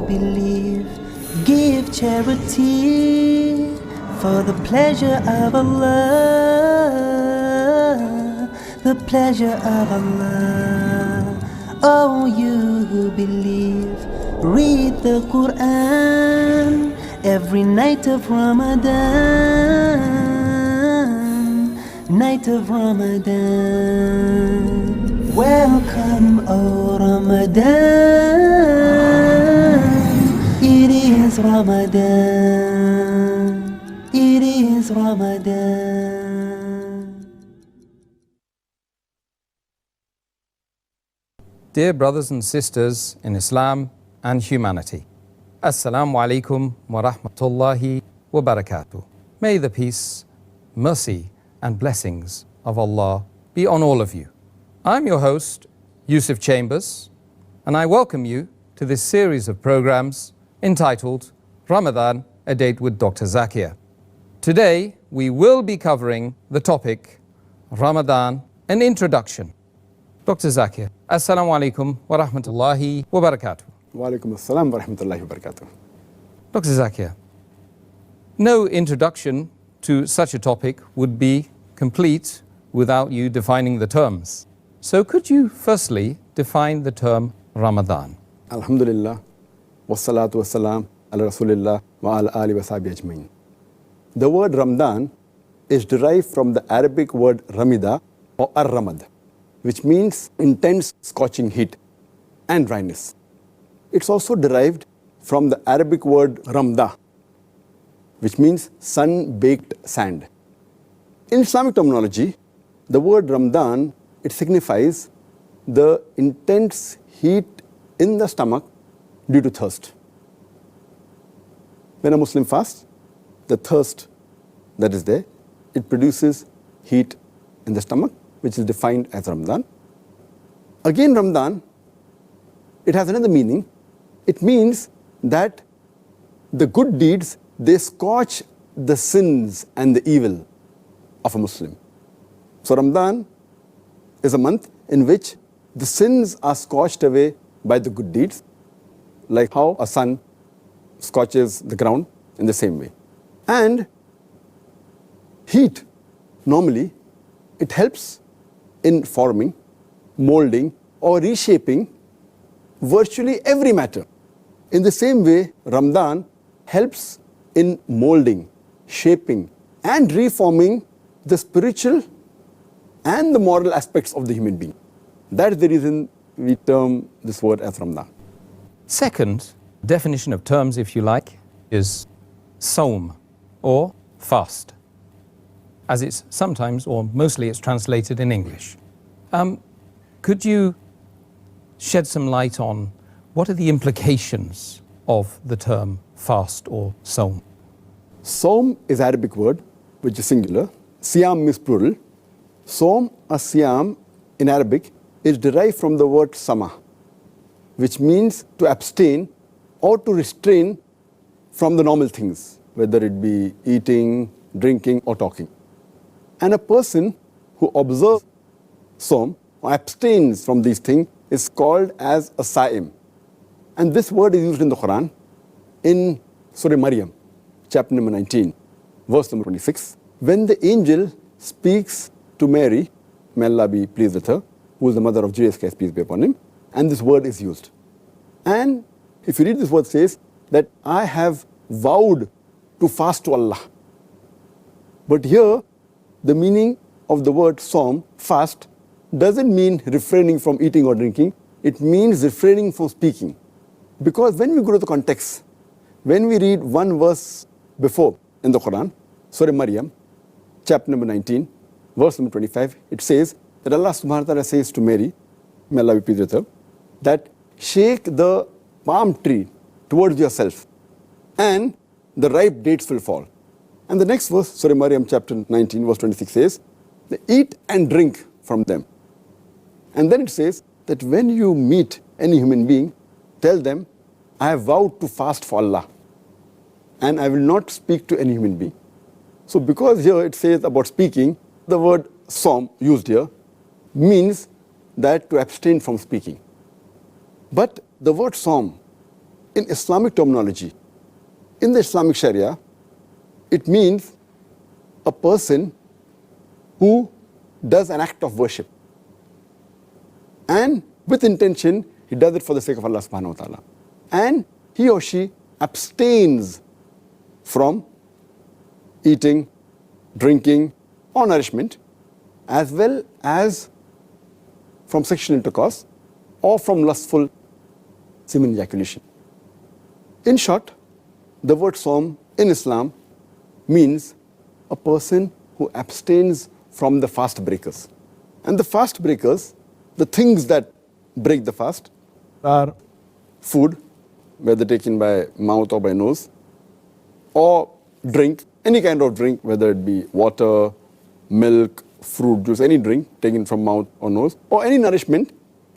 believe, give charity for the pleasure of Allah, the pleasure of Allah. Oh, you who believe, read the Quran every night of Ramadan, night of Ramadan. Welcome, O Ramadan. It is Ramadan. It is Ramadan. Dear brothers and sisters in Islam and humanity, Assalamu alaikum wa rahmatullahi wa barakatuh. May the peace, mercy and blessings of Allah be on all of you. I'm your host, Yusuf Chambers, and I welcome you to this series of programs entitled Ramadhaan, a Date with Dr. Zakir. Today, we will be covering the topic Ramadan, an introduction. Dr. Zakir, Assalamu alaikum wa rahmatullahi wa barakatuh. Wa alaikum assalam wa rahmatullahi wa barakatuh. Dr. Zakir, no introduction to such a topic would be complete without you defining the terms. So could you firstly define the term Ramadan? Alhamdulillah, wassalatu wassalam ala rasulillah wa ala ali wa sahbihi ajmain. The word Ramadan is derived from the Arabic word Ramida or Ar-Ramad, which means intense scorching heat and dryness. It's also derived from the Arabic word Ramda, which means sun-baked sand. In Islamic terminology, the word Ramadan, it signifies the intense heat in the stomach due to thirst. When a Muslim fasts, the thirst that is there, it produces heat in the stomach, which is defined as Ramadan. Again, Ramadan, it has another meaning. It means that the good deeds, they scorch the sins and the evil of a Muslim. So Ramadan is a month in which the sins are scorched away by the good deeds, like how a sun scorches the ground in the same way. And heat, normally, it helps in forming, molding, or reshaping virtually every matter. In the same way, Ramadan helps in molding, shaping, and reforming the spiritual and the moral aspects of the human being. That is the reason we term this word as Ramadan. Second definition of terms, if you like, is Sawm or fast, as it's sometimes or mostly it's translated in English. Could you shed some light on what are the implications of the term fast or Sawm? Sawm is Arabic word, which is singular. Siyam is plural. Sawm or Siyam in Arabic is derived from the word sama, which means to abstain or to restrain from the normal things, whether it be eating, drinking, or talking. And a person who observes Sawm or abstains from these things is called as a Sa'im. And this word is used in the Quran in Surah Maryam, chapter number 19, verse number 26, when the angel speaks to Mary, may Allah be pleased with her, who is the mother of Jesus Christ, peace be upon him, and this word is used. And if you read this word, it says that I have vowed to fast to Allah. But here, the meaning of the word Sawm, fast, doesn't mean refraining from eating or drinking. It means refraining from speaking. Because when we go to the context, when we read one verse before in the Quran, Surah Maryam, chapter number 19, verse number 25, it says that Allah subhanahu wa ta'ala says to Mary, may Allah be pleased with her, that shake the palm tree towards yourself and the ripe dates will fall. And the next verse, Surah Maryam chapter 19, verse 26 says, eat and drink from them. And then it says that when you meet any human being, tell them, I have vowed to fast for Allah and I will not speak to any human being. So because here it says about speaking, the word Sawm used here means that to abstain from speaking. But the word Sawm in Islamic terminology, in the Islamic Sharia, it means a person who does an act of worship. And with intention, he does it for the sake of Allah subhanahu wa ta'ala. And he or she abstains from eating, drinking, or nourishment, as well as from sexual intercourse or from lustful semen ejaculation. In short, the word Sawm in Islam means a person who abstains from the fast breakers. And the fast breakers, the things that break the fast, are food, whether taken by mouth or by nose, or drink, any kind of drink, whether it be water, milk, fruit juice, any drink taken from mouth or nose, or any nourishment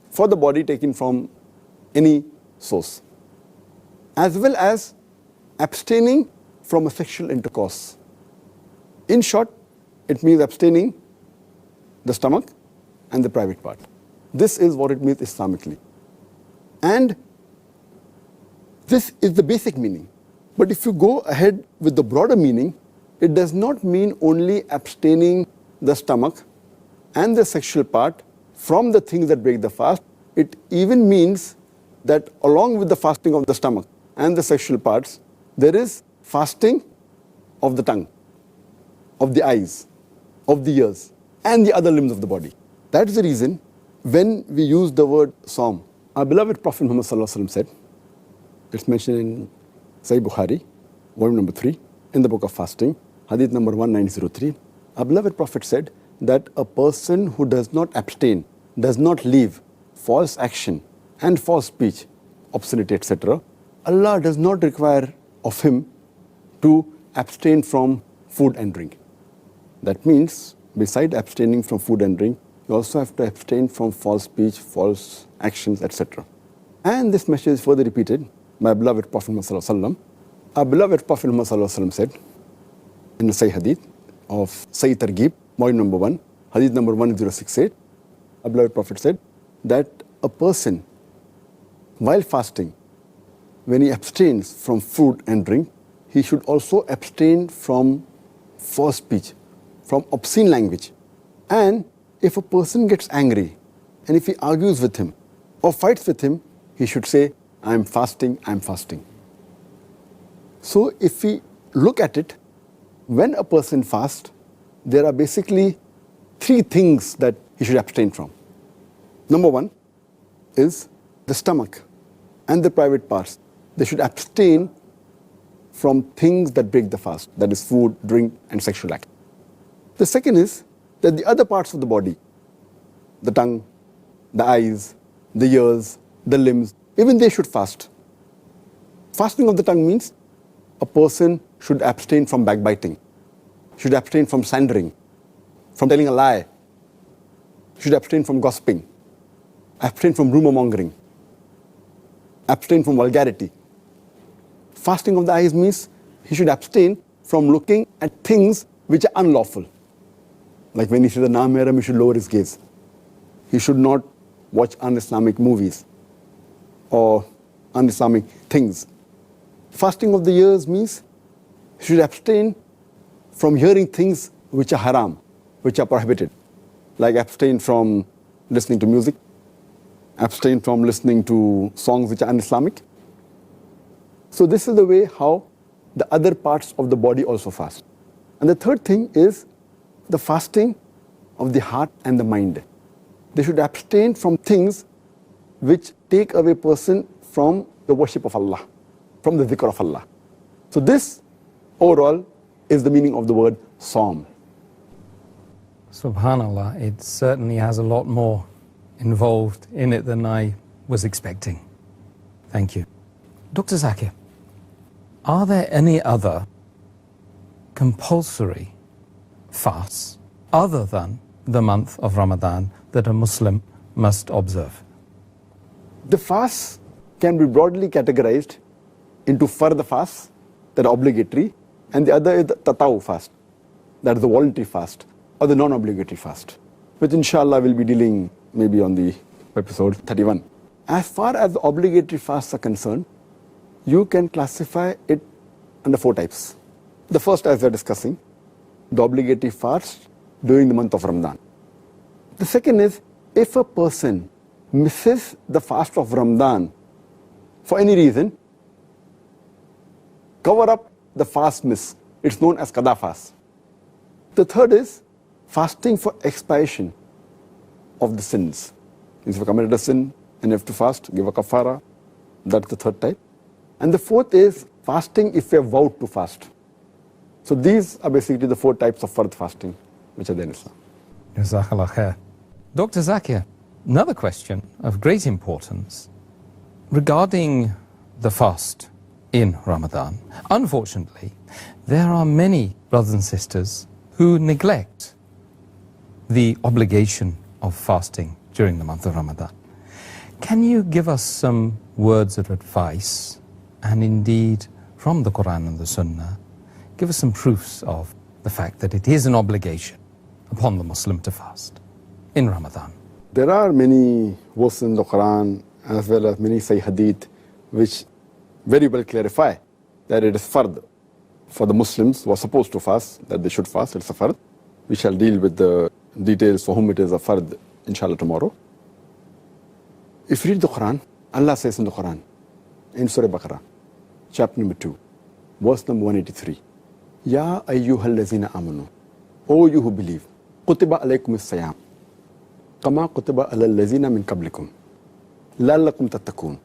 for the body taken from any source, as well as abstaining from a sexual intercourse. In short, it means abstaining the stomach and the private part. This is what it means Islamically. And this is the basic meaning. But if you go ahead with the broader meaning, it does not mean only abstaining the stomach and the sexual part from the things that break the fast. It even means that along with the fasting of the stomach and the sexual parts, there is fasting of the tongue, of the eyes, of the ears, and the other limbs of the body. That is the reason when we use the word Sawm, our beloved Prophet Muhammad said, it's mentioned in Sahih Bukhari, volume number 3, in the book of fasting, hadith number 1903, our beloved Prophet said that a person who does not abstain, does not leave false action and false speech, obscenity, etc., Allah does not require of him to abstain from food and drink. That means, beside abstaining from food and drink, you also have to abstain from false speech, false actions, etc. And this message is further repeated by beloved Prophet Muhammad. Our beloved Prophet Muhammad said in the Sahih Hadith of Sahih Targhib, volume number 1, Hadith number 1068, our beloved Prophet said that a person, while fasting, when he abstains from food and drink, he should also abstain from false speech, from obscene language. And if a person gets angry, and if he argues with him or fights with him, he should say, I am fasting, I am fasting. So if we look at it, when a person fasts, there are basically 3 things that he should abstain from. Number 1 is the stomach and the private parts. They should abstain from things that break the fast, that is food, drink, and sexual act. The second is that the other parts of the body, the tongue, the eyes, the ears, the limbs, even they should fast. Fasting of the tongue means a person should abstain from backbiting, should abstain from slandering, from telling a lie, should abstain from gossiping, abstain from rumor mongering, abstain from vulgarity. Fasting of the eyes means he should abstain from looking at things which are unlawful. Like when he sees a Namaram, he should lower his gaze. He should not watch un-Islamic movies or un-Islamic things. Fasting of the ears means he should abstain from hearing things which are haram, which are prohibited. Like abstain from listening to music, abstain from listening to songs which are un-Islamic. So this is the way how the other parts of the body also fast. And the third thing is the fasting of the heart and the mind. They should abstain from things which take away a person from the worship of Allah, from the dhikr of Allah. So this overall is the meaning of the word Sawm. Subhanallah, it certainly has a lot more involved in it than I was expecting. Thank you. Dr. Zakir, are there any other compulsory fasts other than the month of Ramadan that a Muslim must observe? The fasts can be broadly categorized into fard fasts that are obligatory, and the other is the tatawu fast, that is the voluntary fast or the non-obligatory fast, which inshallah we'll be dealing maybe on the episode 31. As far as the obligatory fasts are concerned, you can classify it under 4 types. The first, as we are discussing, the obligatory fast during the month of Ramadan. The second is, if a person misses the fast of Ramadan for any reason, cover up the fast miss. It's known as qada fast. The third is fasting for expiation of the sins. If you committed a sin and you have to fast, give a kafara. That's the third type. And the fourth is fasting if you have vowed to fast. So these are basically the 4 types of fard fasting which are there in Islam. Jazakallah khair. Dr. Zakir, another question of great importance regarding the fast in Ramadan. Unfortunately, there are many brothers and sisters who neglect the obligation of fasting during the month of Ramadan. Can you give us some words of advice, and indeed from the Quran and the Sunnah, give us some proofs of the fact that it is an obligation upon the Muslim to fast in Ramadan? There are many verses in the Quran as well as many Sahih Hadith which very well clarify that it is fard for the Muslims who are supposed to fast, that they should fast. It's a fard. We shall deal with the details for whom it is a fard, inshallah, tomorrow. If you read the Quran, Allah says in the Quran, in Surah Baqarah, chapter number 2, verse number 183, Ya ayyuhal lazina amanu, O you who believe, kutiba alaykum as-siyam, kama kutiba alal lazina min qablikum, la'allakum tattaqun.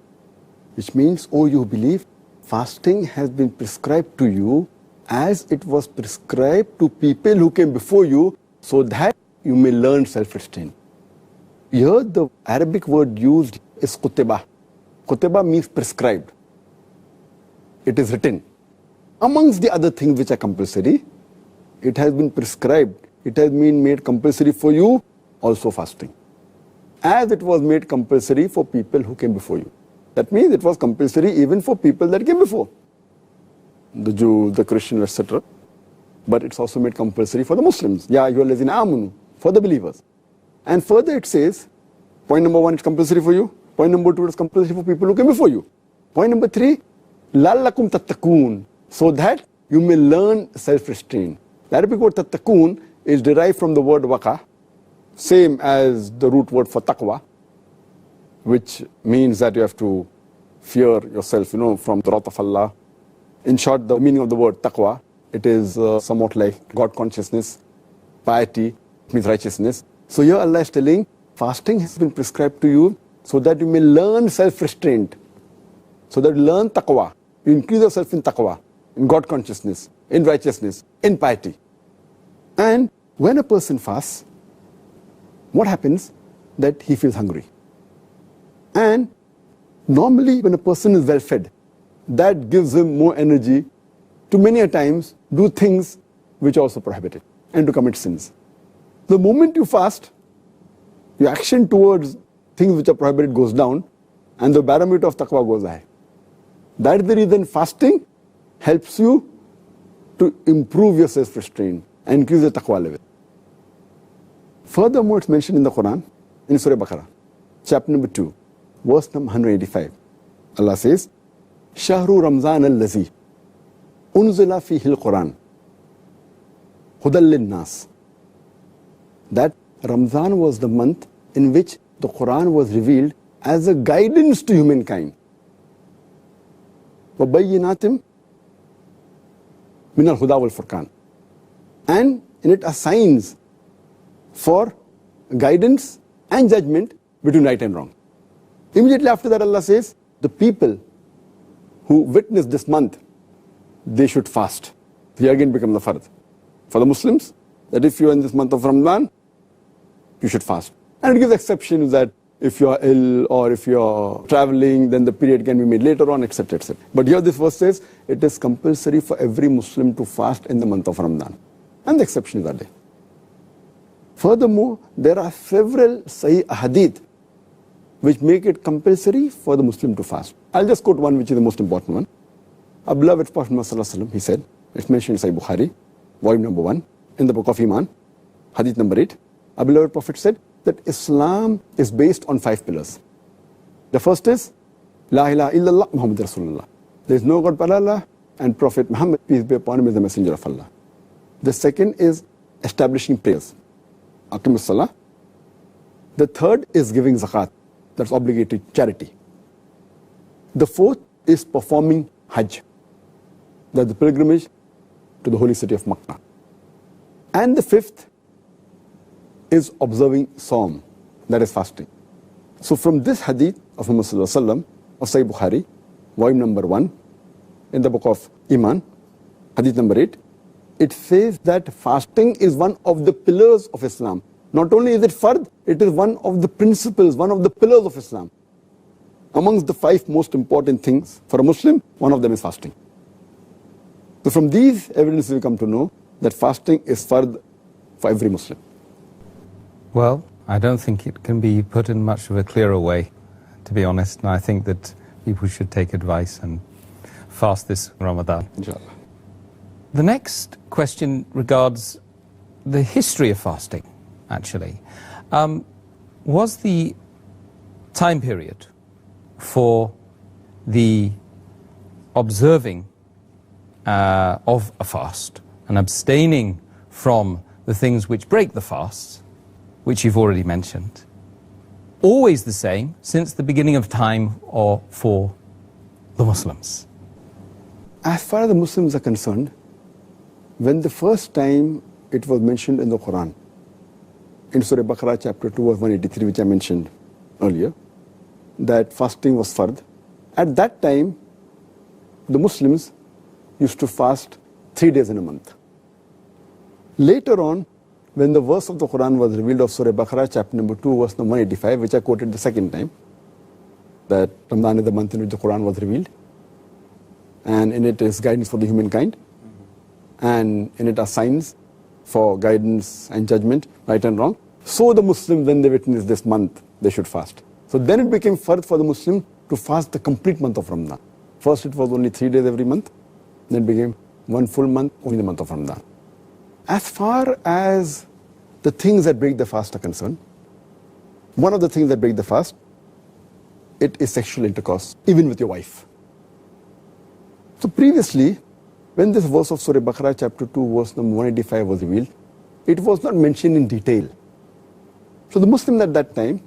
Which means, O you who believe, fasting has been prescribed to you as it was prescribed to people who came before you, so that you may learn self-restraint. Here the Arabic word used is kutiba. Kutiba means prescribed. It is written. Amongst the other things which are compulsory, it has been prescribed. It has been made compulsory for you, also fasting. As it was made compulsory for people who came before you. That means it was compulsory even for people that came before. The Jews, the Christians, etc. But it's also made compulsory for the Muslims. Ya ayyuhal lazina amanu, for the believers. And further it says, point number 1, it's compulsory for you. Point number 2, it's compulsory for people who came before you. Point number 3, la'allakum tattaqun, so that you may learn self-restraint. The Arabic word tattaqun is derived from the word waqa, same as the root word for taqwa, which means that you have to fear yourself, from the wrath of Allah. In short, the meaning of the word taqwa, it is somewhat like God consciousness, piety, means righteousness. So here Allah is telling, fasting has been prescribed to you so that you may learn self-restraint, so that you learn taqwa, you increase yourself in taqwa, in God consciousness, in righteousness, in piety. And when a person fasts, what happens? That he feels hungry. And normally when a person is well fed, that gives him more energy to many a times do things which are also prohibited and to commit sins. The moment you fast, your action towards things which are prohibited goes down and the barometer of taqwa goes high. That is the reason fasting helps you to improve your self-restraint and increase the taqwa level. Furthermore, it's mentioned in the Quran, in Surah Baqarah, chapter number 2, verse number 185. Allah says, Shahru Ramzan al-Lazi, unzila fihi al-Quran, hudal lin-nas. That Ramzan was the month in which the Quran was revealed as a guidance to humankind. وَبَيِّنَاتٍ مِنَ الْهُدَى وَالْفُرْقَانِ. And in it are signs for guidance and judgment between right and wrong. Immediately after that, Allah says, the people who witness this month, they should fast. Here again becomes the fard. For the Muslims, that if you are in this month of Ramadan, you should fast. And it gives exceptions that if you are ill or if you are traveling, then the period can be made later on, etc., etc. But here this verse says, it is compulsory for every Muslim to fast in the month of Ramadan. And the exceptions are there. Furthermore, there are several Sahih Hadith which make it compulsory for the Muslim to fast. I'll just quote one which is the most important one. Our beloved Prophet Muhammad, he said, it's mentioned in Sahih Bukhari, volume number 1, in the book of Iman, Hadith number 8. Our beloved Prophet said that Islam is based on 5 pillars. The first is, La ilaha illallah Muhammad Rasulullah. There is no God but Allah, and Prophet Muhammad, peace be upon him, is the messenger of Allah. The second is establishing prayers. Aqimus Salah. The third is giving zakat. That's obligatory charity. The fourth is performing Hajj. That's the pilgrimage to the holy city of Makkah. And the fifth is observing Saum, that is fasting. So from this hadith of Muhammad Sallallahu Alaihi Wasallam of Sahih Bukhari, volume number 1, in the book of Iman, hadith number 8, it says that fasting is one of the pillars of Islam. Not only is it fard, it is one of the principles, one of the pillars of Islam. Amongst the 5 most important things for a Muslim, one of them is fasting. So from these evidences we come to know that fasting is fard for every Muslim. Well, I don't think it can be put in much of a clearer way, to be honest. And I think that people should take advice and fast this Ramadan. Inshallah. The next question regards the history of fasting, actually. Was the time period for the observing of a fast and abstaining from the things which break the fast, which you've already mentioned, always the same since the beginning of time or for the Muslims? As far as the Muslims are concerned, when the first time it was mentioned in the Quran, in Surah Baqarah chapter 2 verse 183, which I mentioned earlier, that fasting was fard, at that time the Muslims used to fast 3 days in a month. Later on, when the verse of the Quran was revealed of Surah Baqarah chapter number 2 verse number 185, which I quoted the second time, that Ramadan is the month in which the Quran was revealed, and in it is guidance for the humankind, and in it are signs for guidance and judgment, right and wrong. So the Muslims, when they witness this month, they should fast. So then it became fard for the Muslim to fast the complete month of Ramadan. First it was only 3 days every month, then it became 1 full month, only the month of Ramadan. As far as the things that break the fast are concerned, one of the things that break the fast, it is sexual intercourse, even with your wife. So previously, when this verse of Surah Baqarah chapter 2 verse number 185 was revealed, it was not mentioned in detail. So the Muslims at that time,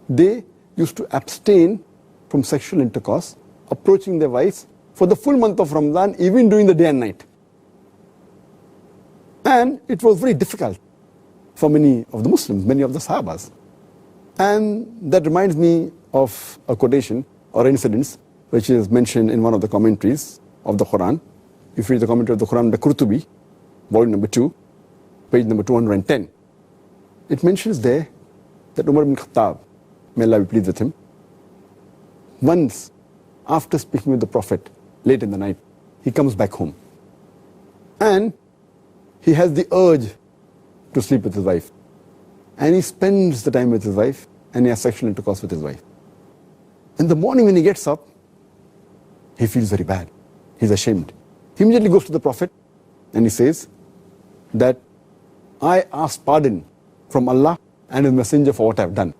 they used to abstain from sexual intercourse, approaching their wives for the full month of Ramadan, even during the day and night. And it was very difficult for many of the Muslims, many of the Sahabas. And that reminds me of a quotation or incidents which is mentioned in one of the commentaries of the Quran. If you read the commentary of the Quran, the Qurtubi, volume number 2, page number 210, it mentions there that Umar ibn Khattab, may Allah be pleased with him, once after speaking with the Prophet late in the night, he comes back home. And he has the urge to sleep with his wife. And he spends the time with his wife and he has sexual intercourse with his wife. In the morning when he gets up, he feels very bad. He's ashamed. He immediately goes to the Prophet and he says that I ask pardon from Allah and His Messenger for what I've done.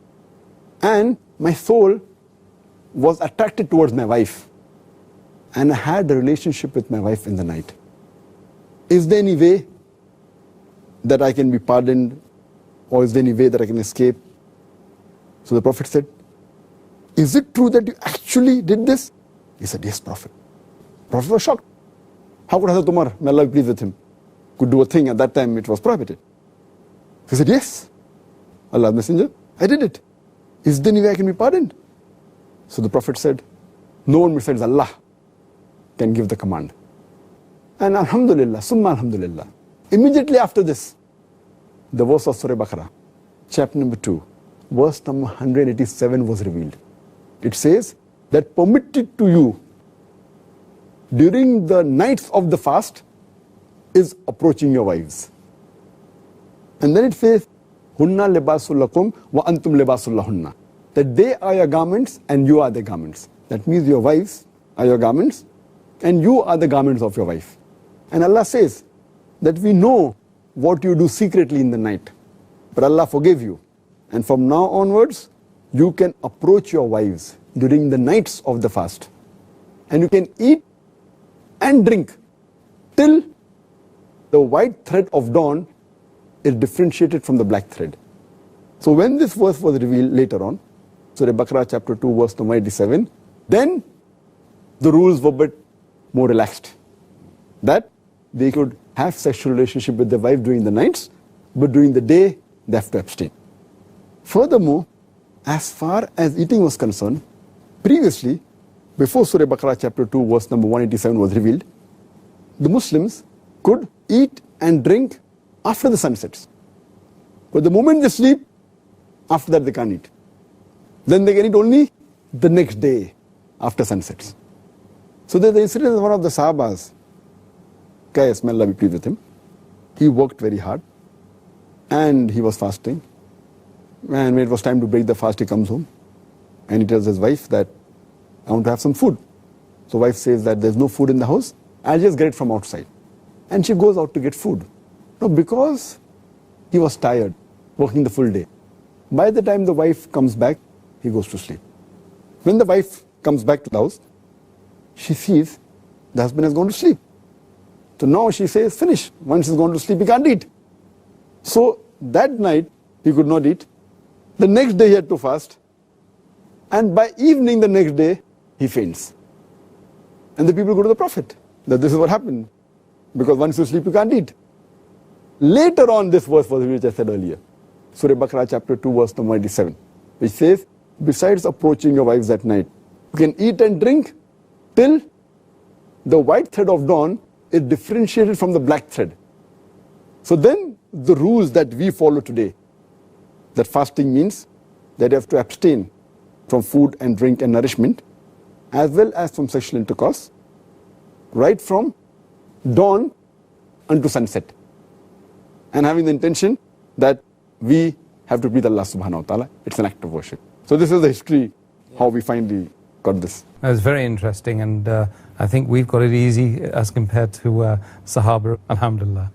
And my soul was attracted towards my wife. And I had a relationship with my wife in the night. Is there any way that I can be pardoned, or is there any way that I can escape? So the Prophet said, is it true that you actually did this? He said, yes, Prophet. Prophet was shocked. How could Hazrat Umar, may Allah be pleased with him, could do a thing at that time it was prohibited? He said, yes, Allah's Messenger, I did it. Is there any way I can be pardoned? So the Prophet said, no one besides Allah can give the command. And alhamdulillah, summa alhamdulillah, immediately after this, the verse of Surah Baqarah, chapter number 2, verse number 187 was revealed. It says that permitted to you during the nights of the fast is approaching your wives. And then it says, Hunna libasul lakum wa antum libasul lahunna. That they are your garments and you are their garments. That means your wives are your garments and you are the garments of your wife. And Allah says that we know what you do secretly in the night, but Allah forgave you. And from now onwards, you can approach your wives during the nights of the fast. and you can eat and drink till the white thread of dawn is differentiated from the black thread. So when this verse was revealed later on, Surah Baqarah chapter 2 verse number 87, then the rules were a bit more relaxed. That they could have sexual relationship with their wife during the nights, but during the day they have to abstain. Furthermore, as far as eating was concerned, previously, before Surah Baqarah chapter 2 verse number 187 was revealed, the Muslims could eat and drink after the sun sets. But the moment they sleep, after that they can't eat. Then they can eat only the next day after sunsets. So there's the incident of one of the Sahabas, Qais, may Allah be pleased with him. He worked very hard and he was fasting. And when it was time to break the fast, he comes home and he tells his wife that, I want to have some food. So wife says that there's no food in the house, I'll just get it from outside. And she goes out to get food. Now because he was tired, working the full day, by the time the wife comes back, he goes to sleep. When the wife comes back to the house, she sees the husband has gone to sleep. So now she says, finish. Once he's gone to sleep, he can't eat. So that night, he could not eat. The next day, he had to fast. And by evening the next day, he faints. And the people go to the Prophet, that this is what happened. Because once you sleep, you can't eat. Later on, this verse was which I said earlier. Surah Baqarah chapter 2 verse number 87, which says, besides approaching your wives at night, you can eat and drink till the white thread of dawn is differentiated from the black thread. So then the rules that we follow today, that fasting means that you have to abstain from food and drink and nourishment, as well as from sexual intercourse, right from dawn unto sunset. And having the intention that we have to please Allah subhanahu wa ta'ala. It's an act of worship. So this is the history, how we finally got this. That's very interesting, and I think we've got it easy as compared to Sahaba, alhamdulillah.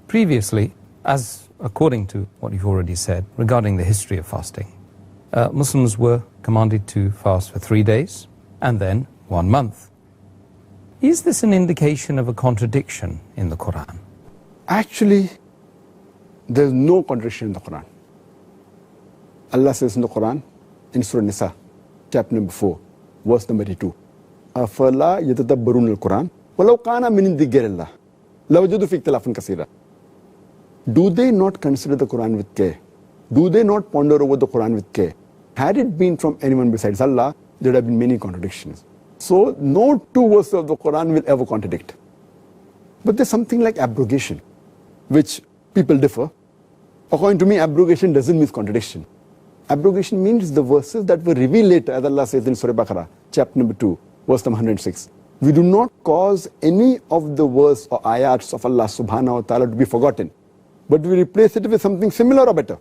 Previously, as according to what you've already said regarding the history of fasting, Muslims were commanded to fast for 3 days and then 1 month. Is this an indication of a contradiction in the Quran? Actually, there's no contradiction in the Quran. Allah says in the Quran, in Surah Nisa, chapter number 4, verse number 82, أَفَلَا يَتَدَبَّرُونَ الْقُرْآنَ وَلَوْ كَانَ مِنْ عِنْدِ غَيْرِ اللَّهِ لَوَجَدُوا فِيهِ اخْتِلَافًا كَثِيرًا. Do they not consider the Quran with care? Do they not ponder over the Quran with care? Had it been from anyone besides Allah, there would have been many contradictions. So no two verses of the Quran will ever contradict. But there's something like abrogation, which people differ. According to me, abrogation doesn't mean contradiction. Abrogation means the verses that were revealed later, as Allah says in Surah Baqarah, chapter number 2, verse number 106. We do not cause any of the verse or ayats of Allah subhanahu wa ta'ala to be forgotten, but we replace it with something similar or better.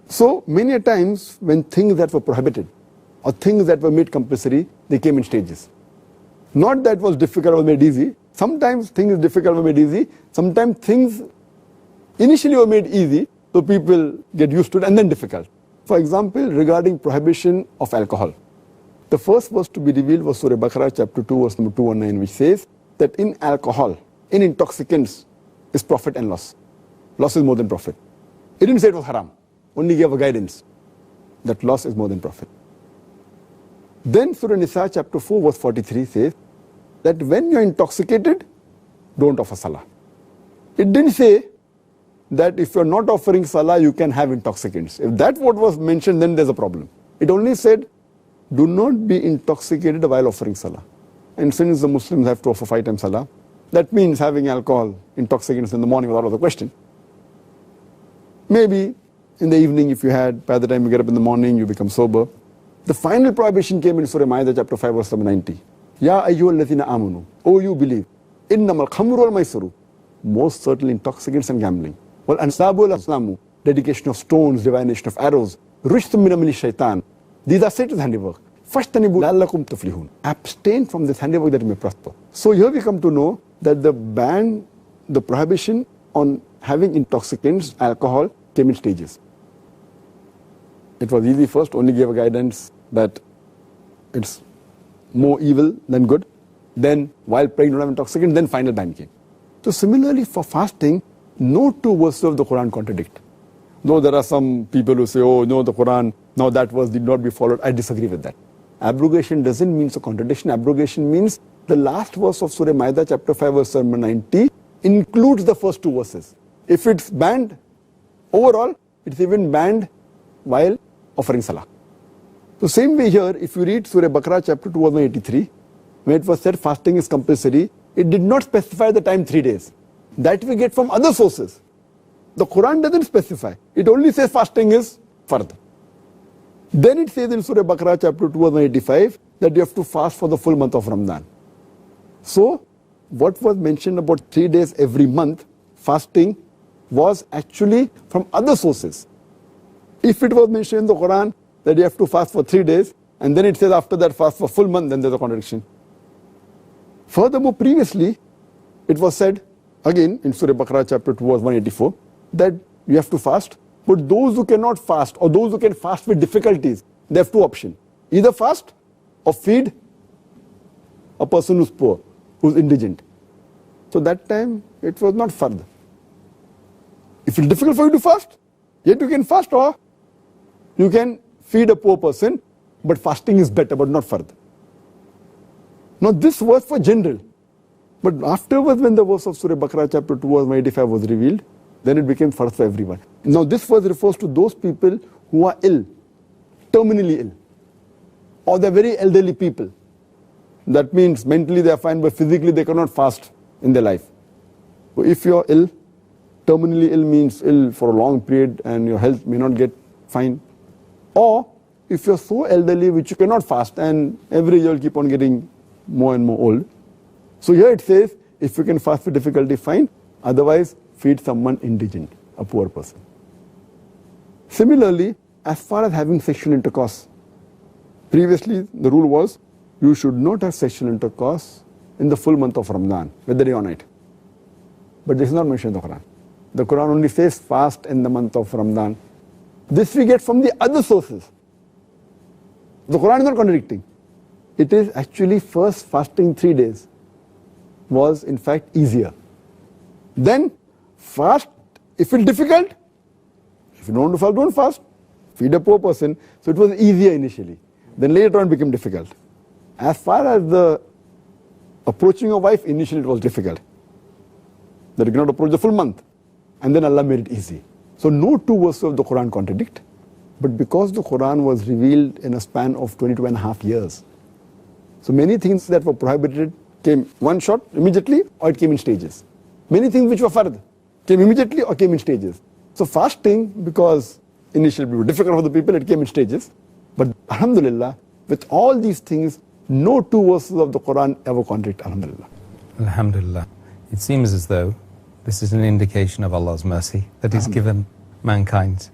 So many a times when things that were prohibited or things that were made compulsory, they came in stages. Not that was difficult or made easy. Sometimes things difficult were made easy. Sometimes things initially were made easy, so people get used to it, and then difficult. For example, regarding prohibition of alcohol. The first verse to be revealed was Surah Baqarah chapter 2 verse number 219, which says that in alcohol, in intoxicants, is profit and loss. Loss is more than profit. It didn't say it was haram, only gave a guidance that loss is more than profit. Then Surah Nisa chapter 4 verse 43 says that when you're intoxicated, don't offer salah. It didn't say that if you're not offering salah, you can have intoxicants. If that's what was mentioned, then there's a problem. It only said, do not be intoxicated while offering salah. And since the Muslims have to offer 5 times salah, that means having alcohol, intoxicants in the morning was out of the question. Maybe in the evening, if you had, by the time you get up in the morning, you become sober. The final prohibition came in Surah Ma'idah chapter 5 verse number 90. Ya ayyuhalladhina amanu, O you believe, innamal khamru wal maisiru, most certainly intoxicants and gambling. Wal ansabu wal aslamu, dedication of stones, divination of arrows, rishtum min amali shaitan. These are Satan's handiwork. Fashtanibu la'allakum tuflihun. Abstain from this handiwork that you may prosper. So here we come to know that the ban, the prohibition on having intoxicants, alcohol, came in stages. It was easy first, only gave a guidance that it's more evil than good. then while praying don't have intoxicant, then final ban came. So similarly for fasting, no two verses of the Quran contradict. Though there are some people who say, oh no, the Quran, no, that verse did not be followed. I disagree with that. Abrogation doesn't mean a contradiction. Abrogation means the last verse of Surah Ma'idah chapter 5 verse number 90 includes the first two verses. If it's banned overall, it's even banned while offering salah. So same way here, if you read Surah Baqarah chapter 2 verse 83, when it was said fasting is compulsory, it did not specify the time 3 days. That we get from other sources. The Quran doesn't specify. It only says fasting is fard. Then it says in Surah Baqarah chapter 2 verse 85 that you have to fast for the full month of Ramadan. So what was mentioned about 3 days every month fasting was actually from other sources. If it was mentioned in the Quran that you have to fast for 3 days and then it says after that fast for full month, then there's a contradiction. Furthermore, previously it was said again in Surah Baqarah chapter 2 verse 184 that you have to fast, but those who cannot fast or those who can fast with difficulties, they have two options. Either fast or feed a person who's poor, who's indigent. So that time it was not fard. If it's difficult for you to fast, yet you can fast, or you can feed a poor person, but fasting is better, but not fard. Now this was for general. But afterwards when the verse of Surah Baqarah chapter 2 verse 185 was revealed, then it became fard for everyone. Now this verse refers to those people who are ill, terminally ill, or they're very elderly people. That means mentally they are fine, but physically they cannot fast in their life. So if you're ill, terminally ill means ill for a long period and your health may not get fine. Or if you're so elderly which you cannot fast and every year you'll keep on getting more and more old. So here it says, if you can fast with difficulty, fine. Otherwise, feed someone indigent, a poor person. Similarly, as far as having sexual intercourse, previously the rule was you should not have sexual intercourse in the full month of Ramadan, whether day or night. But this is not mentioned in the Quran. The Quran only says fast in the month of Ramadan. This we get from the other sources. The Quran is not contradicting. It is actually first fasting 3 days was in fact easier. Then fast, if it's difficult, if you don't want to fast, don't fast. Feed a poor person. So it was easier initially. Then later on it became difficult. As far as the approaching a wife, initially it was difficult. That you cannot approach the full month. And then Allah made it easy. So no two verses of the Quran contradict. But because the Quran was revealed in a span of 22.5 years, so many things that were prohibited came one shot immediately, or it came in stages. Many things which were fard came immediately or came in stages. So fasting, because initially it was difficult for the people, it came in stages. But alhamdulillah, with all these things, no two verses of the Quran ever contradict, alhamdulillah. Alhamdulillah. It seems as though this is an indication of Allah's mercy that He's given mankind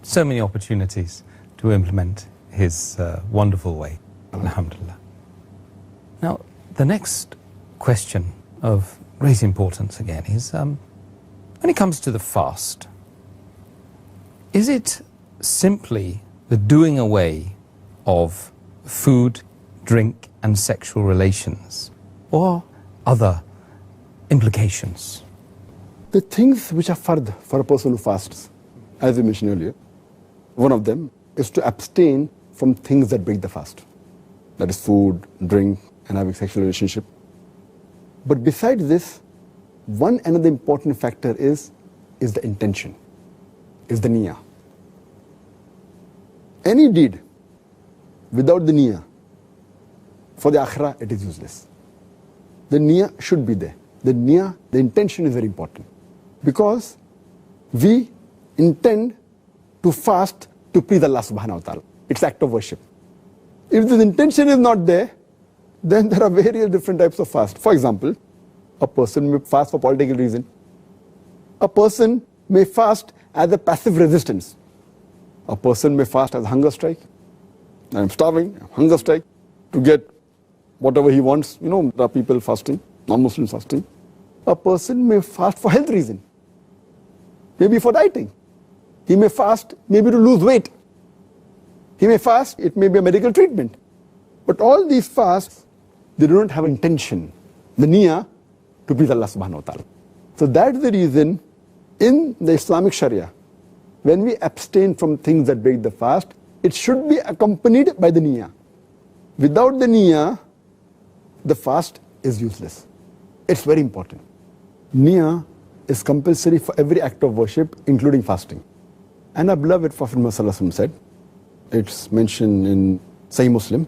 so many opportunities to implement His wonderful way. Alhamdulillah. Now, the next question of great importance again is, when it comes to the fast, is it simply the doing away of food, drink and sexual relations, or other implications? The things which are fard for a person who fasts, as we mentioned earlier, one of them is to abstain from things that break the fast. That is food, drink, and having sexual relationship. But besides this, one another important factor is the intention, is the niyyah. Any deed without the niyyah, for the akhirah, it is useless. The niyyah should be there. The niyyah, the intention is very important. Because we intend to fast to please Allah subhanahu wa ta'ala. It's act of worship. If this intention is not there, then there are various different types of fast. For example, a person may fast for political reason. A person may fast as a passive resistance. A person may fast as a hunger strike. I'm starving, hunger strike, to get whatever he wants. You know, there are people fasting, non-Muslims fasting. A person may fast for health reason, maybe for dieting. He may fast maybe to lose weight. He may fast, it may be a medical treatment. But all these fasts they do not have intention, the niyyah, to please Allah subhanahu wa ta'ala. So that's the reason in the Islamic Sharia, when we abstain from things that break the fast, it should be accompanied by the niyyah. Without the niyyah, the fast is useless. It's very important. Niyyah is compulsory for every act of worship, including fasting. And our beloved Prophet Muhammad said, it's mentioned in Sahih Muslim,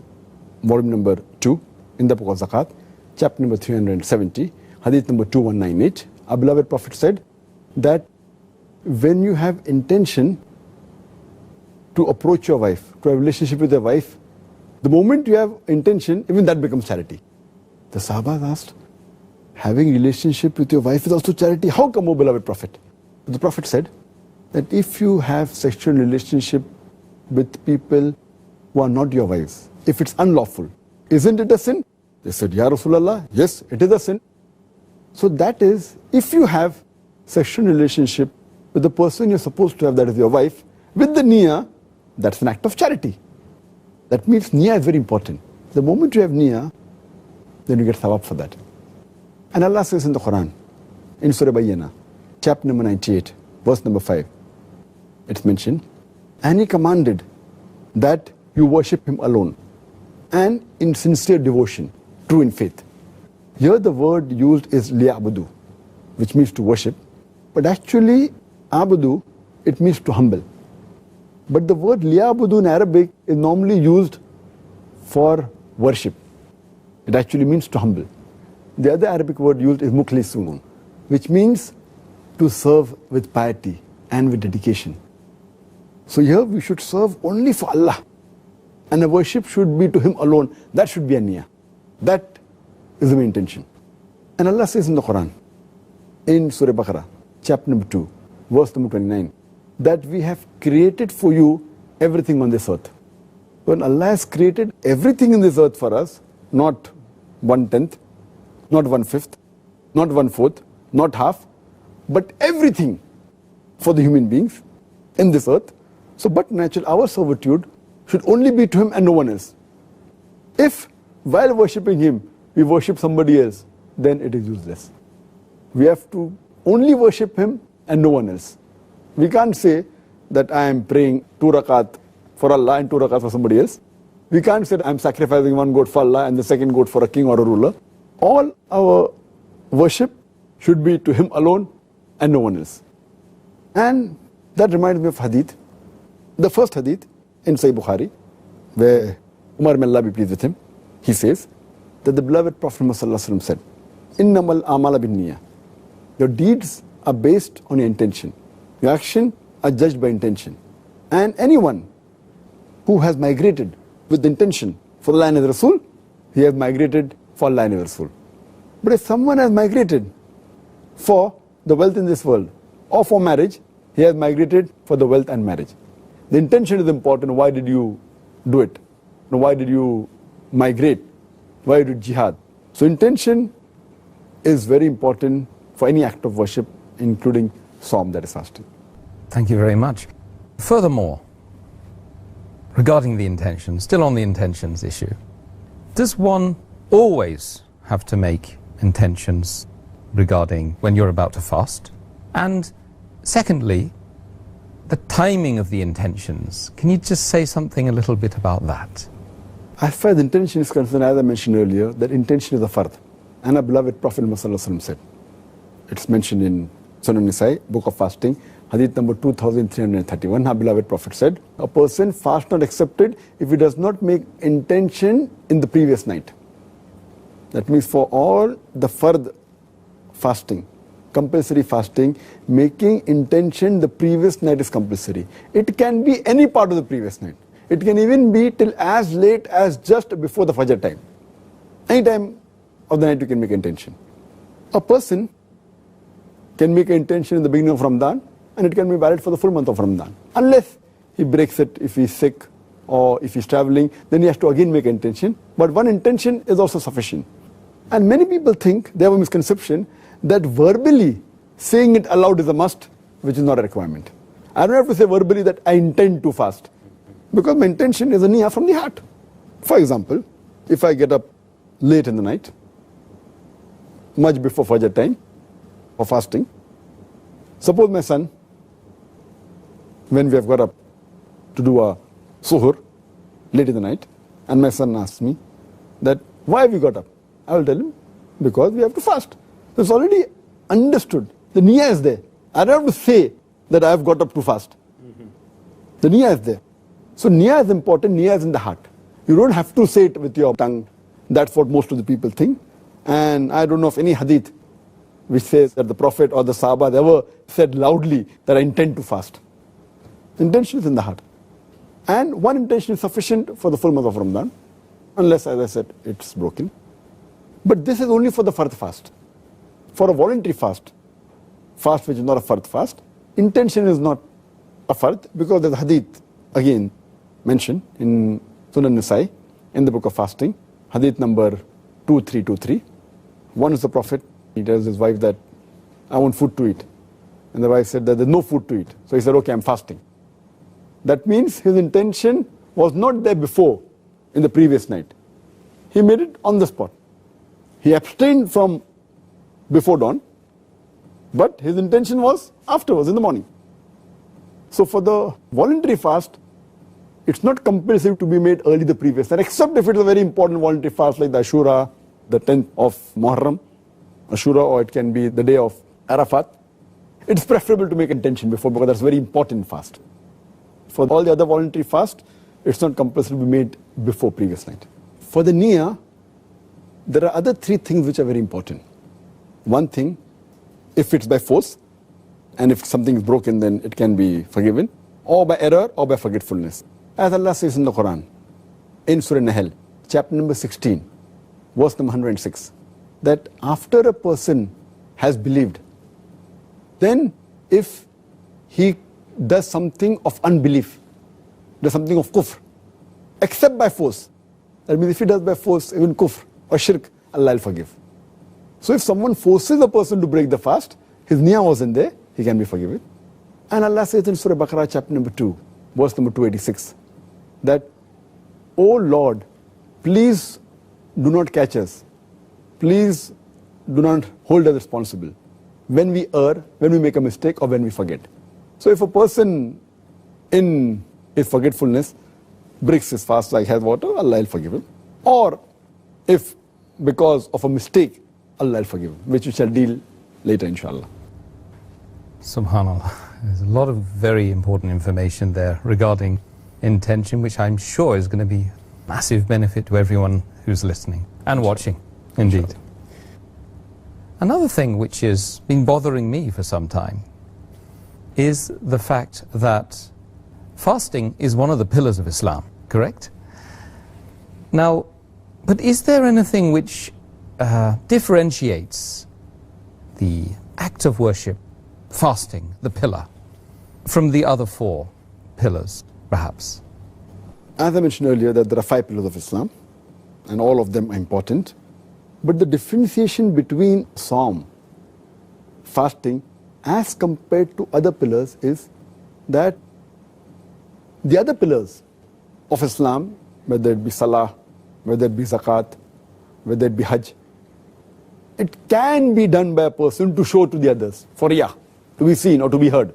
volume number 2, in the book of Zakat, chapter number 370, hadith number 2198. Our beloved Prophet said that when you have intention to approach your wife, to have a relationship with your wife, the moment you have intention, even that becomes charity. The Sahabas asked, having relationship with your wife is also charity. How come, O beloved Prophet? The Prophet said that if you have sexual relationship with people who are not your wives, if it's unlawful, isn't it a sin? They said, Ya Rasulullah, yes, it is a sin. So that is, if you have sexual relationship with the person you're supposed to have, that is your wife, with the niyyah, that's an act of charity. That means niyyah is very important. The moment you have niyyah, then you get thawab for that. And Allah says in the Quran, in Surah Bayyana, chapter number 98, verse number 5, it's mentioned, and He commanded that you worship Him alone and in sincere devotion, true in faith. Here the word used is liya'budu, which means to worship, but actually abudu, it means to humble. But the word liya'budu in Arabic is normally used for worship. It actually means to humble. The other Arabic word used is mukhlisun, which means to serve with piety and with dedication. So here we should serve only for Allah, and the worship should be to Him alone. That should be a niyyah. That is the main intention. And Allah says in the Quran, in Surah Baqarah, chapter number 2, verse number 29, that we have created for you everything on this earth. When Allah has created everything in this earth for us, not 1/10, not 1/5, not 1/4, not half, but everything for the human beings in this earth. So but natural, our servitude should only be to Him and no one else. If while worshipping Him, we worship somebody else, then it is useless. We have to only worship Him and no one else. We can't say that I am praying 2 rakat for Allah and 2 rakat for somebody else. We can't say that I am sacrificing 1 goat for Allah and the 2nd goat for a king or a ruler. All our worship should be to Him alone and no one else. And that reminds me of hadith. The first hadith in Sahih Bukhari, where Umar may Allah be pleased with him, he says that the beloved Prophet Muhammad said, Innamal amala bin niyyah. Your deeds are based on your intention. Your action are judged by intention. And anyone who has migrated with the intention for Allah and His Rasul, he has migrated for Allah and His Rasul. But if someone has migrated for the wealth in this world or for marriage, he has migrated for the wealth and marriage. The intention is important. Why did you do it? Why did you migrate? Why did jihad? So intention is very important for any act of worship, including Saum, that is fasting. Thank you very much. Furthermore, regarding the intention, still on the intentions issue, does one always have to make intentions regarding when you're about to fast? And secondly, the timing of the intentions. Can you just say something a little bit about that? As far as intention is concerned, as I mentioned earlier, that intention is a fard. And our beloved Prophet Muhammad said, it's mentioned in Sunan Nisai, book of fasting, hadith number 2331, our beloved Prophet said, a person fast not accepted if he does not make intention in the previous night. That means for all the fard fasting, compulsory fasting, making intention the previous night is compulsory. It can be any part of the previous night. It can even be till as late as just before the Fajr time. Any time of the night you can make intention. A person can make an intention in the beginning of Ramadan and it can be valid for the full month of Ramadan. Unless he breaks it if he's sick or if he's traveling, then he has to again make an intention. But one intention is also sufficient. And many people think, they have a misconception, that verbally saying it aloud is a must, which is not a requirement. I don't have to say verbally that I intend to fast, because my intention is a niyyah from the heart. For example, if I get up late in the night, much before Fajr time, for fasting. Suppose my son, when we have got up to do a suhoor late in the night, and my son asks me that, why have we got up? I will tell him, because we have to fast. So it's already understood. The niyyah is there. I don't have to say that I have got up to fast. The niyyah is there. So niyyah is important, niyyah is in the heart. You don't have to say it with your tongue. That's what most of the people think. And I don't know of any hadith which says that the Prophet or the Sahaba ever said loudly that I intend to fast. Intention is in the heart. And one intention is sufficient for the full month of Ramadan, unless, as I said, it's broken. But this is only for the fard fast. For a voluntary fast which is not a fard fast, intention is not a fard, because there's a hadith, again, mentioned in Sunan Nisai, in the book of fasting, hadith number 2323. One is the Prophet, he tells his wife that, I want food to eat. And the wife said that there's no food to eat. So he said, okay, I'm fasting. That means his intention was not there before, in the previous night. He made it on the spot. He abstained from before dawn, but his intention was afterwards, in the morning. So for the voluntary fast, it's not compulsory to be made early the previous night, except if it's a very important voluntary fast like the Ashura, the 10th of Muharram, Ashura, or it can be the day of Arafat. It's preferable to make intention before, because that's a very important fast. For all the other voluntary fast, it's not compulsory to be made before previous night. For the niyyah, there are other three things which are very important. One thing, if it's by force, and if something is broken, then it can be forgiven, or by error, or by forgetfulness. As Allah says in the Quran, in Surah Nahl, chapter number 16, verse number 106, that after a person has believed, then if he does something of unbelief, does something of kufr, except by force, that means if he does by force, even kufr or shirk, Allah will forgive. So if someone forces a person to break the fast, his niyyah wasn't there, he can be forgiven. And Allah says in Surah Baqarah chapter number 2, verse number 286, that, O Lord, please do not catch us. Please do not hold us responsible when we err, when we make a mistake, or when we forget. So if a person in his forgetfulness breaks his fast like has water, Allah will forgive him. Or if because of a mistake, Allah will forgive him, which we shall deal later, inshallah. Subhanallah. There's a lot of very important information there regarding intention, which I'm sure is going to be massive benefit to everyone who's listening and watching, indeed. Another thing which has been bothering me for some time is the fact that fasting is one of the pillars of Islam, correct? Now, but is there anything which differentiates the act of worship, fasting, the pillar, from the other four pillars, perhaps? As I mentioned earlier, that there are 5 pillars of Islam, and all of them are important. But the differentiation between Saum, fasting, as compared to other pillars is that the other pillars of Islam, whether it be Salah, whether it be Zakat, whether it be Hajj, it can be done by a person to show to the others, for riyah, to be seen or to be heard.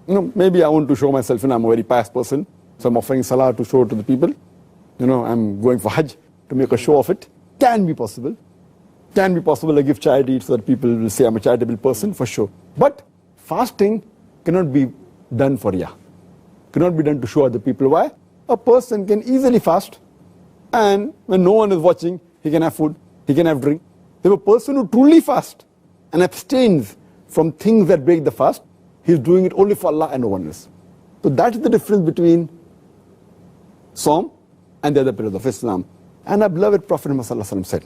You know, maybe I want to show myself, I'm a very pious person, so I'm offering Salah to show to the people. I'm going for Hajj to make a show of it. Can be possible. Can be possible I give charity so that people will say I'm a charitable person, for sure. But fasting cannot be done for riyah. Cannot be done to show other people. Why? A person can easily fast, and when no one is watching, he can have food, he can have drink. If a person who truly fasts and abstains from things that break the fast, he's doing it only for Allah and no one else. So that's the difference between Saum and the other pillars of Islam. And our beloved Prophet Muhammad said,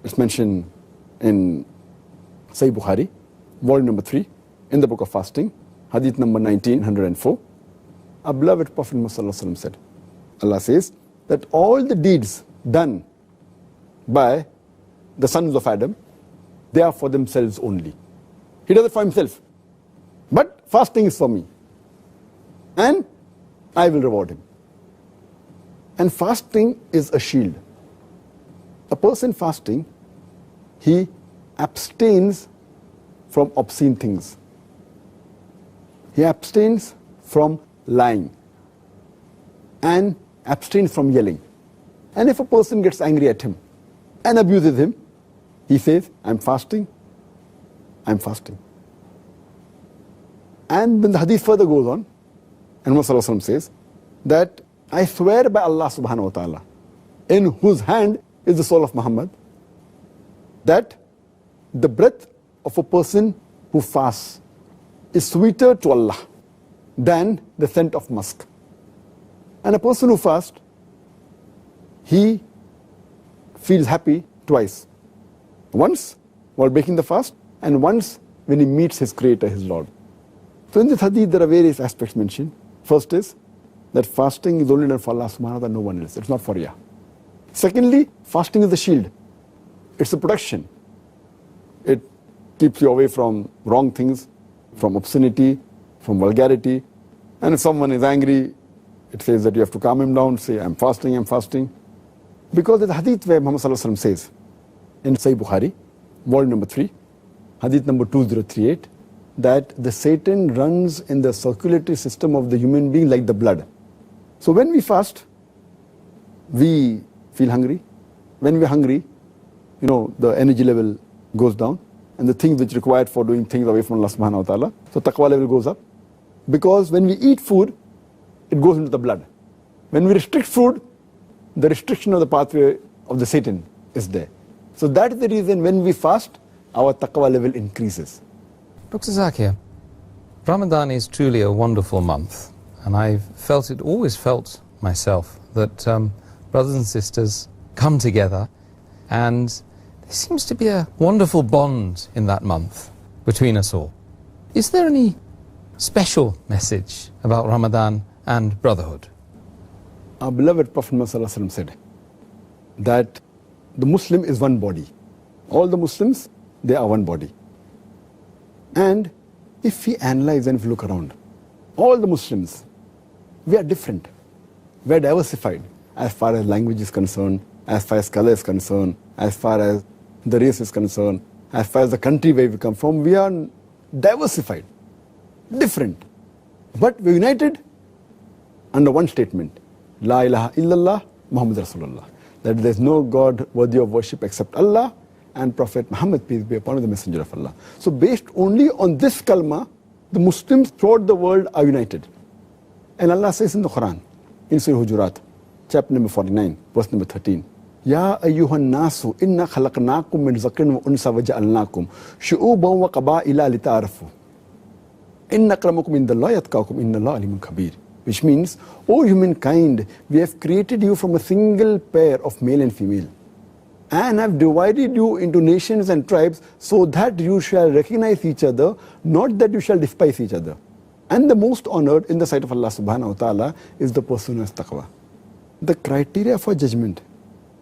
it's mentioned in Sahih Bukhari, volume number 3, in the book of fasting, hadith number 1904. Our beloved Prophet Muhammad said, Allah says, that all the deeds done by the sons of Adam, they are for themselves only. He does it for himself. But fasting is for me. And I will reward him. And fasting is a shield. a person fasting, he abstains from obscene things. He abstains from lying and abstains from yelling. And if a person gets angry at him and abuses him, he says, I'm fasting, I'm fasting. And then the hadith further goes on, and Muhammad says that I swear by Allah subhanahu wa ta'ala, in whose hand is the soul of Muhammad, that the breath of a person who fasts is sweeter to Allah than the scent of musk. And a person who fasts, he feels happy twice. Once while breaking the fast, and once when he meets his Creator, his Lord. So in this hadith there are various aspects mentioned. First is that fasting is only done for Allah subhanahu wa ta'ala, no one else. It's not for riyah. Secondly, fasting is a shield. It's a protection. It keeps you away from wrong things, from obscenity, from vulgarity. And if someone is angry, it says that you have to calm him down, say, I'm fasting, I'm fasting. Because there's a hadith where Muhammad says, in Sahih Bukhari, volume number 3, hadith number 2038, that the Satan runs in the circulatory system of the human being like the blood. So when we fast, we feel hungry. When we're hungry, the energy level goes down, and the things which are required for doing things away from Allah subhanahu wa ta'ala, so taqwa level goes up. Because when we eat food, it goes into the blood. When we restrict food, the restriction of the pathway of the Satan is there. So that is the reason when we fast, our taqwa level increases. Dr. Zakir, Ramadan is truly a wonderful month, and I've always felt myself that brothers and sisters come together, and there seems to be a wonderful bond in that month between us all. Is there any special message about Ramadan and brotherhood? Our beloved Prophet Muhammad said that the Muslim is one body. All the Muslims, they are one body. And if we analyze and if we look around, all the Muslims, we are different. We are diversified as far as language is concerned, as far as color is concerned, as far as the race is concerned, as far as the country where we come from. We are diversified, different. But we are united under one statement, La ilaha illallah Muhammad Rasulullah. That there is no God worthy of worship except Allah, and Prophet Muhammad, peace be upon him, the messenger of Allah. So based only on this kalma, the Muslims throughout the world are united. And Allah says in the Quran, in Surah Hujurat, chapter number 49, verse number 13, Ya ayyuhan nasu inna khalaqnakum min zakrin wa unsa wa ja'alnakum shu'uban wa qaba'ila lita'arafu. Inna akramakum indallahi atqakum innallaha alimun kabir. Which means, O humankind, we have created you from a single pair of male and female, and have divided you into nations and tribes so that you shall recognize each other, not that you shall despise each other. And the most honored in the sight of Allah subhanahu wa ta'ala is the person who has taqwa. The criteria for judgment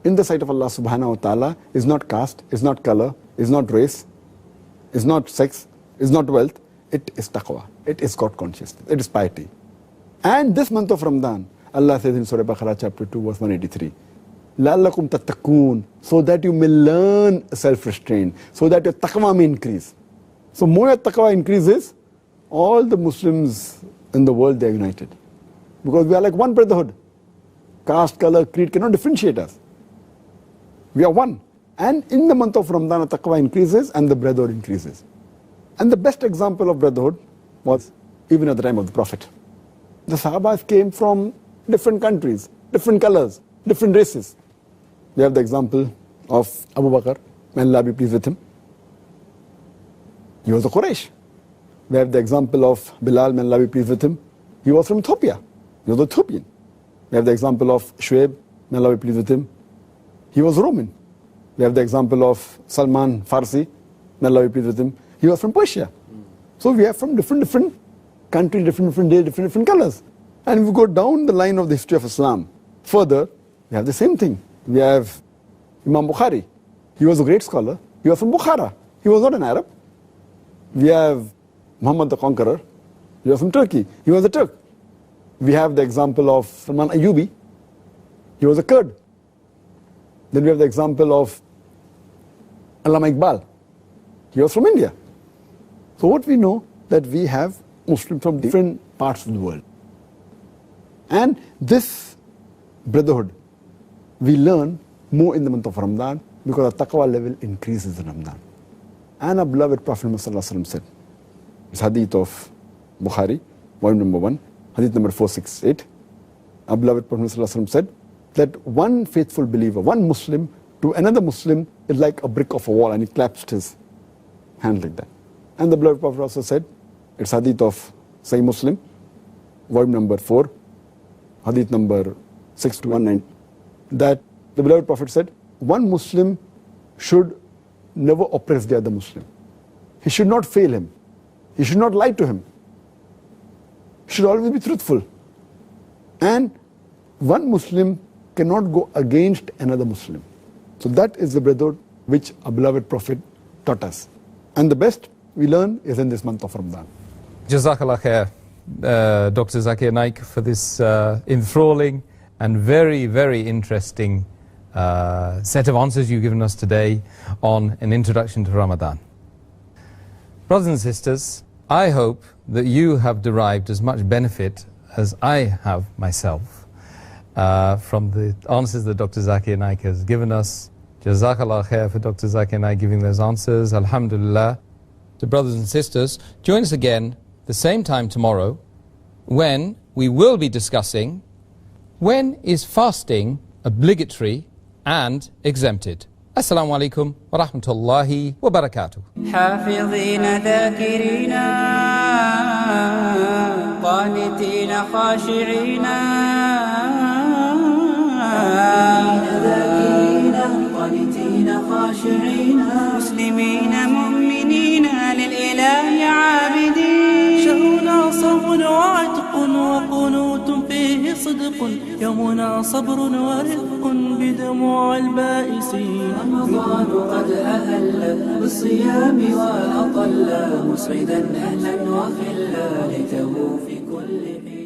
in the sight of Allah subhanahu wa ta'ala is not caste, is not color, is not race, is not sex, is not wealth. It is taqwa. It is God consciousness. It is piety. And this month of Ramadan, Allah says in Surah Baqarah chapter 2 verse 183, لَعَلَّكُمْ تَتَّقُونَ, so that you may learn self-restraint, so that your taqwa may increase. So more your taqwa increases, all the Muslims in the world, they are united. Because we are like one brotherhood. Caste, color, creed cannot differentiate us. We are one. And in the month of Ramadan, taqwa increases and the brotherhood increases. And the best example of brotherhood was even at the time of the Prophet. The Sahabas came from different countries, different colors, different races. We have the example of Abu Bakr, may Allah be pleased with him. He was a Quraysh. We have the example of Bilal, may Allah be pleased with him. He was from Ethiopia. He was Ethiopian. We have the example of Shuaib, may Allah be pleased with him. He was Roman. We have the example of Salman Farsi, may Allah be pleased with him. He was from Persia. So we have from different countries, different days, different colors. And if we go down the line of the history of Islam, further, we have the same thing. We have Imam Bukhari. He was a great scholar. He was from Bukhara. He was not an Arab. We have Muhammad the Conqueror. He was from Turkey. He was a Turk. We have the example of Salman Ayyubi. He was a Kurd. Then we have the example of Allama Iqbal. He was from India. So what we know that we have Muslims from different parts of the world. And this brotherhood we learn more in the month of Ramadan because the taqwa level increases in Ramadan. And our beloved Prophet Muhammad said, it's hadith of Bukhari, volume number 1, hadith number 468. Our beloved Prophet Muhammad said that one faithful believer, one Muslim to another Muslim is like a brick of a wall, and he clasped his hand like that. And the beloved Prophet also said, it's hadith of Sahih Muslim, volume number 4, hadith number 6219, that the beloved Prophet said, one Muslim should never oppress the other Muslim. He should not fail him. He should not lie to him. He should always be truthful. And one Muslim cannot go against another Muslim. So that is the brotherhood which our beloved Prophet taught us. And the best we learn is in this month of Ramadan. Jazakallah khair, Dr. Zakir Naik, for this enthralling and very, very interesting set of answers you've given us today on an introduction to Ramadan. Brothers and sisters, I hope that you have derived as much benefit as I have myself from the answers that Dr. Zakir Naik has given us. Jazakallah khair for Dr. Zakir Naik giving those answers. Alhamdulillah. To brothers and sisters, join us again the same time tomorrow when we will be discussing when is fasting obligatory and exempted. Assalamu alaikum wa rahmatullahi wa barakatuh. حافظين ذاكرين قانتين خاشعين مسلمين مؤمنين للإله عابدين. شهرنا صوم وعتق وقنوت فيه صدق، يومنا صبر ورفق بدموع البائسين. رمضان قد أهل بالصيام وأطل مسعدا أهلا وخلا ليته في كل حين.